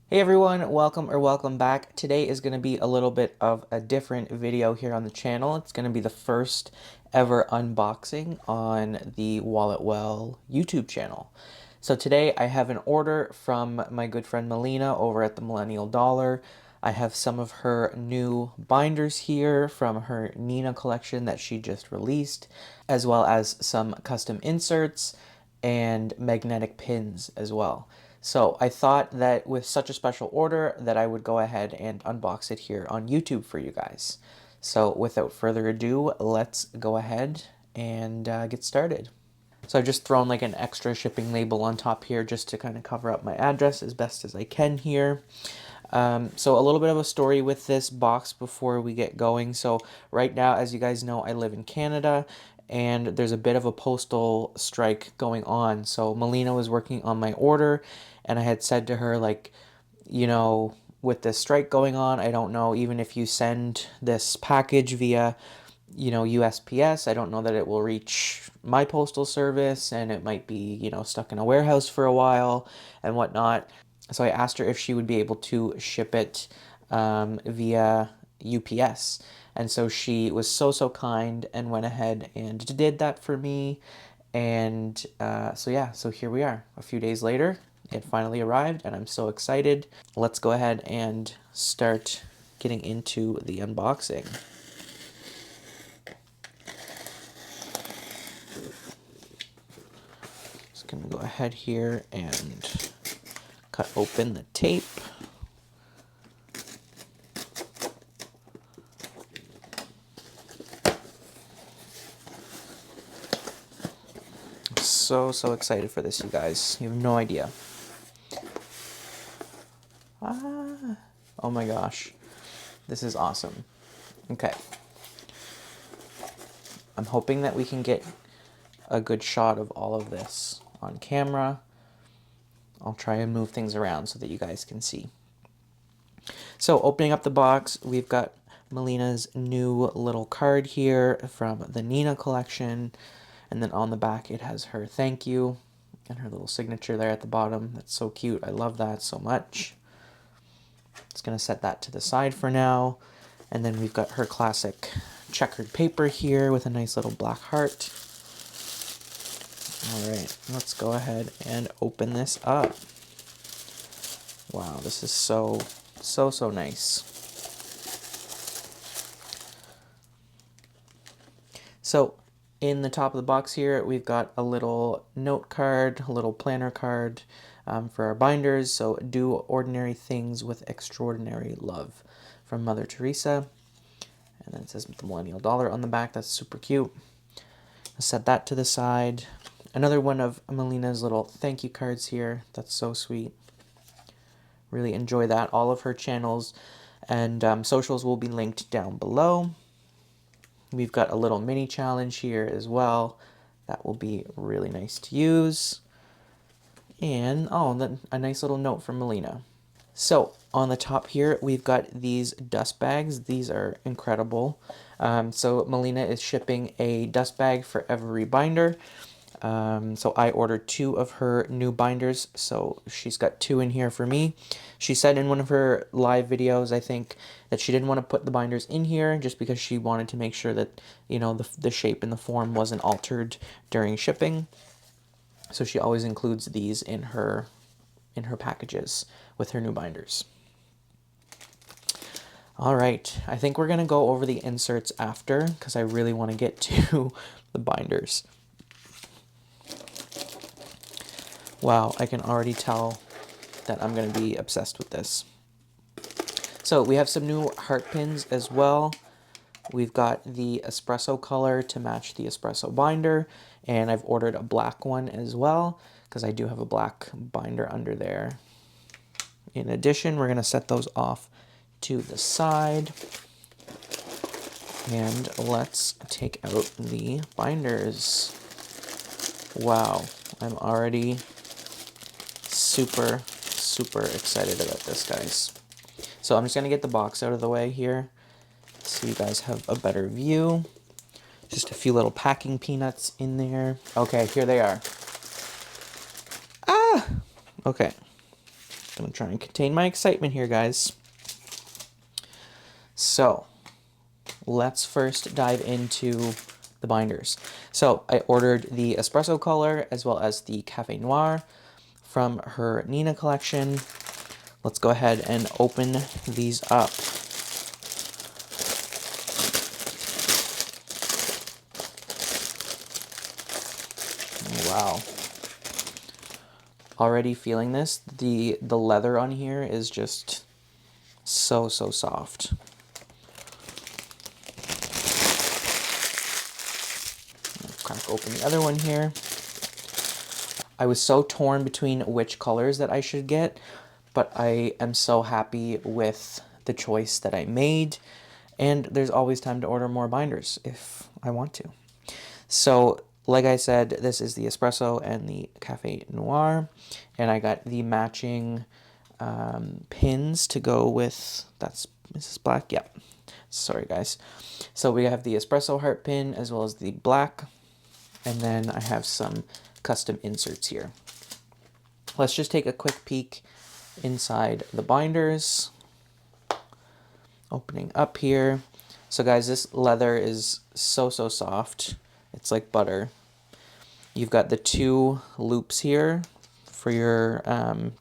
Hey everyone, welcome back. Today is going to be a little bit of a different video here on the channel. It's going to be the first ever unboxing on the Wallet Well YouTube channel. So today I have an order from my good friend Melina over at the Millennial Dollar. I have some of her new binders here from her Nina collection that she just released, as well as some custom inserts and magnetic pins as well. So I thought that with such a special order that I would go ahead and unbox it here on YouTube for you guys. So without further ado, let's go ahead and get started. So I've just thrown like an extra shipping label on top here just to kind of cover up my address as best as I can here. So a little bit of a story with this box before we get going. So right now, as you guys know, I live in Canada and there's a bit of a postal strike going on. So Melina was working on my order and I had said to her like, with this strike going on, I don't know, even if you send this package via, USPS, I don't know that it will reach my postal service and it might be, stuck in a warehouse for a while and whatnot. So I asked her if she would be able to ship it via UPS. And so she was so kind and went ahead and did that for me. And so here we are. A few days later, it finally arrived, and I'm so excited. Let's go ahead and start getting into the unboxing. Just gonna go ahead here and cut open the tape. So excited for this, you guys. You have no idea. Oh my gosh. This is awesome. Okay. I'm hoping that we can get a good shot of all of this on camera. I'll try and move things around so that you guys can see. So opening up the box, we've got Melina's new little card here from the Nina collection. And then on the back, it has her thank you and her little signature there at the bottom. That's so cute. I love that so much. Just going to set that to the side for now. And then we've got her classic checkered paper here with a nice little black heart. All right, let's go ahead and open this up. Wow, this is so nice. So in the top of the box here, we've got a little note card, a little planner card for our binders. So do ordinary things with extraordinary love from Mother Teresa. And then it says the Millennial Dollar on the back. That's super cute. I'll set that to the side. Another one of Melina's little thank you cards here. That's so sweet. Really enjoy that. All of her channels and socials will be linked down below. We've got a little mini challenge here as well. That will be really nice to use. And, oh, a nice little note from Melina. So, on the top here, we've got these dust bags. These are incredible. So, Melina is shipping a dust bag for every binder. So I ordered 2 of her new binders, so she's got 2 in here for me. She said in one of her live videos, I think, that she didn't want to put the binders in here just because she wanted to make sure that, the shape and the form wasn't altered during shipping. So she always includes these in her packages with her new binders. All right, I think we're going to go over the inserts after because I really want to get to the binders. Wow, I can already tell that I'm going to be obsessed with this. So we have some new heart pins as well. We've got the espresso color to match the espresso binder, and I've ordered a black one as well because I do have a black binder under there. In addition, we're going to set those off to the side. And let's take out the binders. Wow, I'm already super excited about this, guys. So I'm just going to get the box out of the way here so you guys have a better view. Just a few little packing peanuts in there. Okay, here they are. Ah! Okay. I'm gonna try and contain my excitement here, guys. So let's first dive into the binders. So I ordered the espresso color as well as the Cafe Noir from her Nina collection. Let's go ahead and open these up. Wow. Already feeling this. The leather on here is just so soft. Crack open the other one here. I was so torn between which colors that I should get, but I am so happy with the choice that I made, and there's always time to order more binders if I want to. So, like I said, this is the Espresso and the Cafe Noir, and I got the matching pins to go with, is this black? Yeah. Sorry, guys. So we have the Espresso heart pin as well as the black, and then I have some custom inserts here. Let's just take a quick peek inside the binders. Opening up here. So guys, this leather is so soft. It's like butter. You've got the 2 loops here for your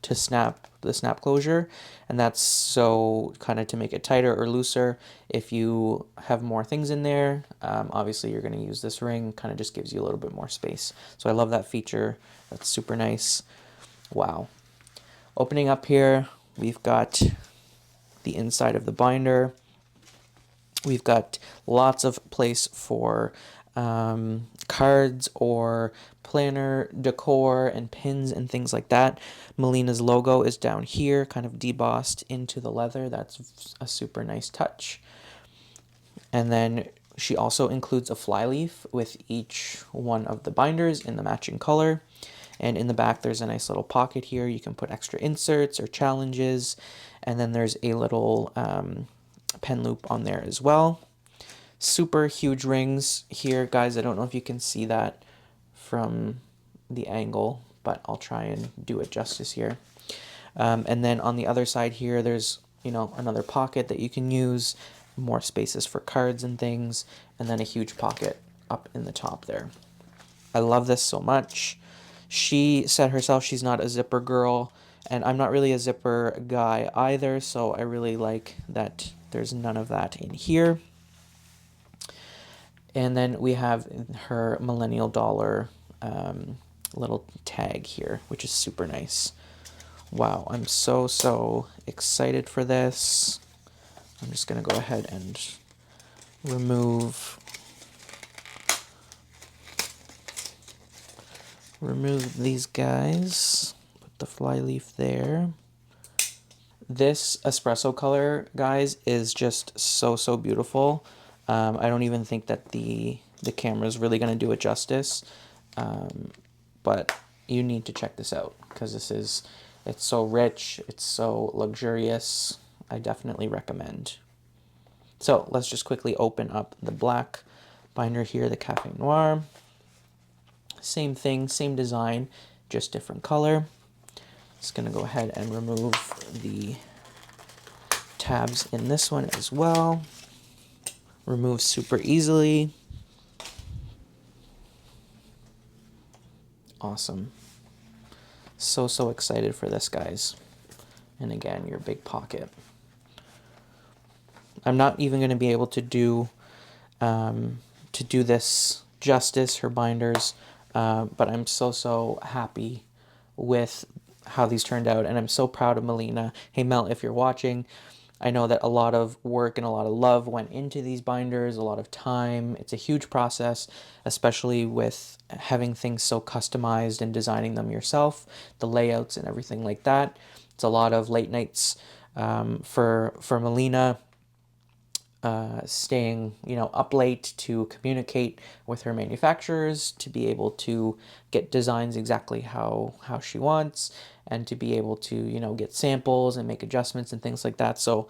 to snap the snap closure, and that's so kind of to make it tighter or looser. If you have more things in there, obviously you're going to use this ring. Kind of just gives you a little bit more space. So I love that feature. That's super nice. Wow. Opening up here, we've got the inside of the binder. We've got lots of place for cards or planner decor and pins and things like that. Melina's logo is down here, kind of debossed into the leather. That's a super nice touch. And then she also includes a flyleaf with each one of the binders in the matching color. And in the back, there's a nice little pocket here. You can put extra inserts or challenges. And then there's a little pen loop on there as well. Super huge rings here, guys. I don't know if you can see that from the angle, but I'll try and do it justice here. And then on the other side here, there's, another pocket that you can use, more spaces for cards and things, and then a huge pocket up in the top there. I love this so much. She said herself she's not a zipper girl, and I'm not really a zipper guy either, so I really like that there's none of that in here. And then we have her Millennial Dollar little tag here, which is super nice. Wow, I'm so excited for this. I'm just going to go ahead and remove these guys. Put the flyleaf there. This espresso color, guys, is just so beautiful. I don't even think that the camera is really going to do it justice, but you need to check this out because it's so rich, it's so luxurious. I definitely recommend. So let's just quickly open up the black binder here, the Cafe Noir. Same thing, same design, just different color. Just going to go ahead and remove the tabs in this one as well. Remove super easily. Awesome. So excited for this, guys. And again, your big pocket. I'm not even going to be able to do this justice, her binders, but I'm so happy with how these turned out, and I'm so proud of Melina. Hey Mel, if you're watching, I know that a lot of work and a lot of love went into these binders, a lot of time. It's a huge process, especially with having things so customized and designing them yourself, the layouts and everything like that. It's a lot of late nights for Melina, staying up late to communicate with her manufacturers, to be able to get designs exactly how she wants, and to be able to get samples and make adjustments and things like that. So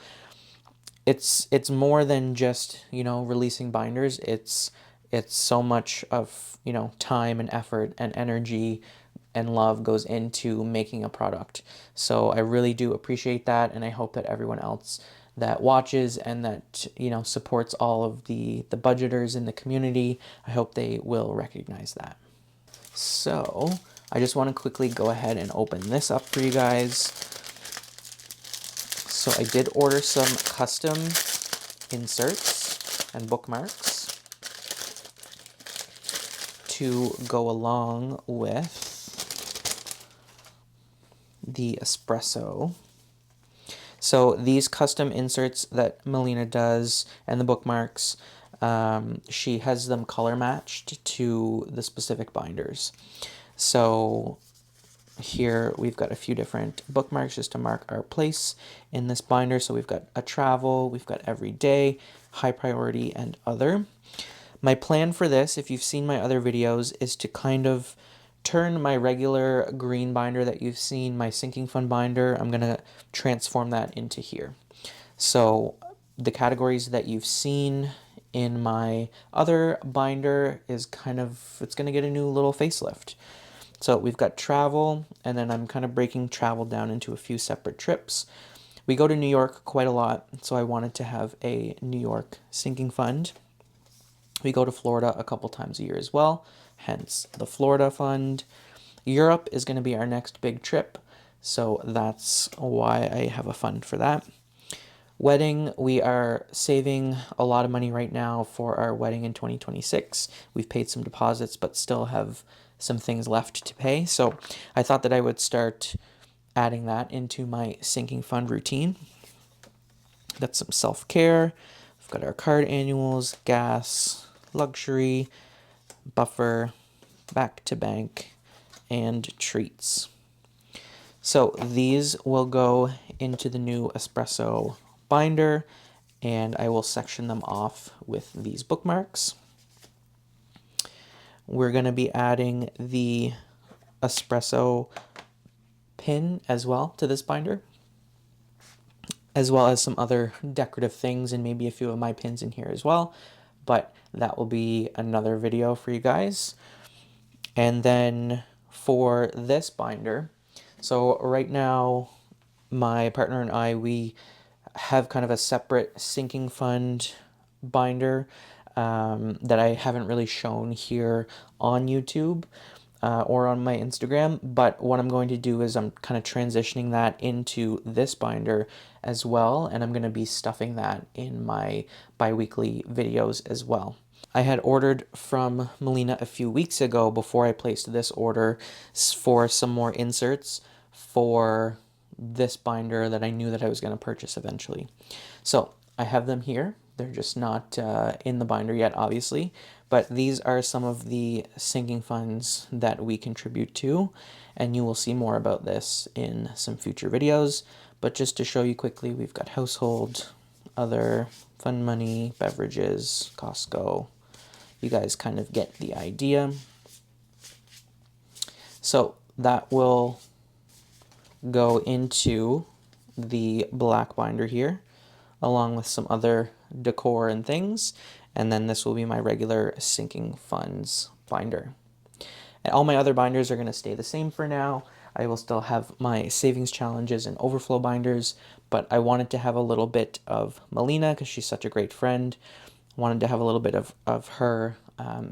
it's more than just releasing binders. It's so much of time and effort and energy and love goes into making a product. So I really do appreciate that, and I hope that everyone else that watches and that, you know, supports all of the budgeters in the community, I hope they will recognize that. So I just want to quickly go ahead and open this up for you guys. So I did order some custom inserts and bookmarks to go along with the espresso. So these custom inserts that Melina does and the bookmarks, she has them color matched to the specific binders. So here we've got a few different bookmarks just to mark our place in this binder. So we've got a travel, we've got everyday, high priority, and other. My plan for this, if you've seen my other videos, is to kind of turn my regular green binder that you've seen, my sinking fund binder, I'm going to transform that into here. So the categories that you've seen in my other binder is kind of, it's going to get a new little facelift. So we've got travel, and then I'm kind of breaking travel down into a few separate trips. We go to New York quite a lot, so I wanted to have a New York sinking fund. We go to Florida a couple times a year as well, hence the Florida fund. Europe is going to be our next big trip, so that's why I have a fund for that. Wedding, we are saving a lot of money right now for our wedding in 2026. We've paid some deposits, but still have some things left to pay. So I thought that I would start adding that into my sinking fund routine. That's some self-care. We've got our card annuals, gas, luxury, buffer, back to bank, and treats. So these will go into the new espresso binder, and I will section them off with these bookmarks. We're going to be adding the espresso pin as well to this binder, as well as some other decorative things and maybe a few of my pins in here as well, but that will be another video for you guys. And then for this binder, so right now my partner and I, we have kind of a separate sinking fund binder that I haven't really shown here on YouTube or on my Instagram, but what I'm going to do is I'm kind of transitioning that into this binder as well, and I'm going to be stuffing that in my bi-weekly videos as well. I had ordered from Melina a few weeks ago before I placed this order for some more inserts for this binder that I knew that I was going to purchase eventually. So I have them here. They're just not in the binder yet, obviously, but these are some of the sinking funds that we contribute to, and you will see more about this in some future videos. But just to show you quickly, we've got household, other, fund money, beverages, Costco. You guys kind of get the idea. So that will go into the black binder here, along with some other decor and things, and then this will be my regular sinking funds binder. And all my other binders are going to stay the same for now. I will still have my savings challenges and overflow binders, but I wanted to have a little bit of Melina because she's such a great friend. Wanted to have a little bit of her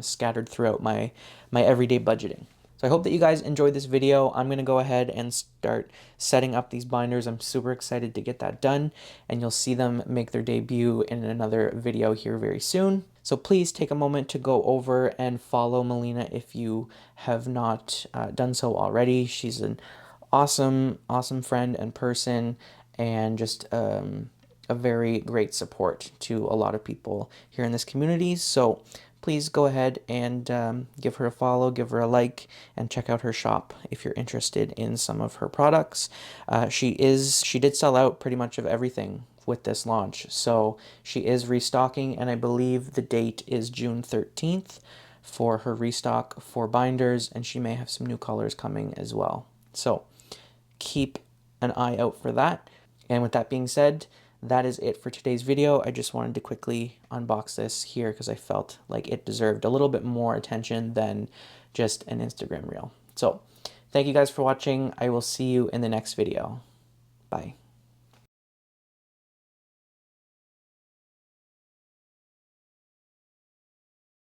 scattered throughout my everyday budgeting. So I hope that you guys enjoyed this video. I'm going to go ahead and start setting up these binders. I'm super excited to get that done, and you'll see them make their debut in another video here very soon. So please take a moment to go over and follow Melina if you have not done so already. She's an awesome friend and person, and just a very great support to a lot of people here in this community. So please go ahead and give her a follow, give her a like, and check out her shop if you're interested in some of her products. She did sell out pretty much of everything with this launch, so she is restocking, and I believe the date is June 13th for her restock for binders, and she may have some new colors coming as well. So keep an eye out for that. And with that being said, that is it for today's video. I just wanted to quickly unbox this here because I felt like it deserved a little bit more attention than just an Instagram reel. So Thank you guys for watching. I will see you in the next video. Bye.